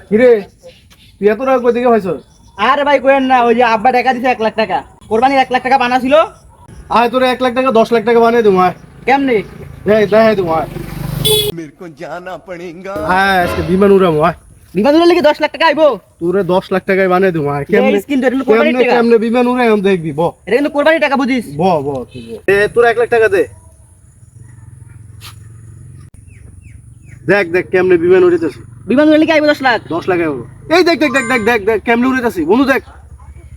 কিরে তুই এত টাকা কই থেকে পাইছস? আরে ভাই কোয়েন না, ওই যে আব্বা টাকা দিছে 1 লাখ টাকা, কোরবানির 1 লাখ টাকা বানা ছিল। আয় তোরে 1 লাখ টাকা 10 লাখ টাকা বানিয়ে দেবো। আয় কেমনে? দেখাই দেবো। আয় मेरे को जाना पड़ेगा। আয় আজকে বিমান উড়াবো। আয় বিমান উড়ালে কি 10 লাখ টাকা আইবো? তোরে 10 লাখ টাকায় বানিয়ে দেবো। আয় এই স্কিন ধরে কোরবানির টাকা, কেমনে বিমান উড়াই আমি দেখবি। ব এটা কিন্তু কোরবানির টাকা বুঝিস। ব ব তুই ব। তোর 1 লাখ টাকা দে। দেখ দেখ কেমনে বিমান উড়াইতেছি। বিমান উড়ালে কি আইবো 10 লাখ? 10 লাখ আইবো। এই দেখ দেখ দেখ দেখ দেখ দেখ কেমনে উড়াইতেছি বন্ধু। দেখ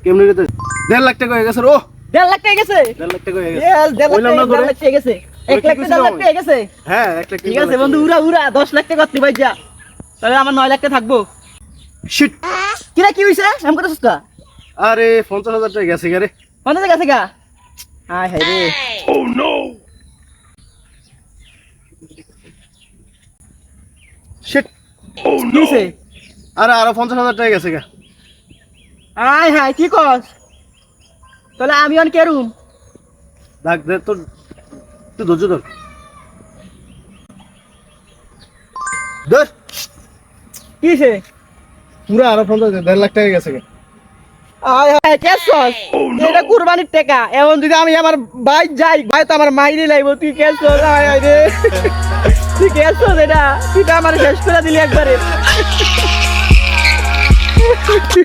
কেমনে উড়াইতেছি। 1.5 লাখ টাকা হয়ে গেছে। ও 1.5 লাখ টাকা গেছে। 1.5 লাখ টাকা হয়ে গেছে। 1.5 লাখ টাকা গেছে। 1 লাখ টাকা টাকা গেছে। হ্যাঁ 1 লাখ ঠিক আছে বন্ধু, উড়া উড়া 10 লাখ টাকা করতে ভাই যা। তাহলে আমার 9 লাখ টাকা থাকবো। শিট। কিরা কি হইছে? এমন কথা সুস্কা। আরে 50,000 টাকা গেছে রে। কোন জায়গা গেছে গা? হায় হায় রে। ও নো শিট। ও কি হইছে? আরে আরো 50,000 টাকা গেছে গা। হায় হায় কি কস? তাহলে আমি অন কেরুম? দেখ দে তোর তুই ধৈর্য ধর। ধর কি হইছে? পুরো আরো 1.5 লাখ টাকা গেছে গা। আয় হায় কেসস। এটা কুরবানির টাকা। এখন যদি আমি আমার ভাই যাই, ভাই তো আমার মাইরে লাইব। তুই কেসস? হায় হায় রে। তুই কেসস এটা? তুই তো আমার শেষ করে দিলি একবারে।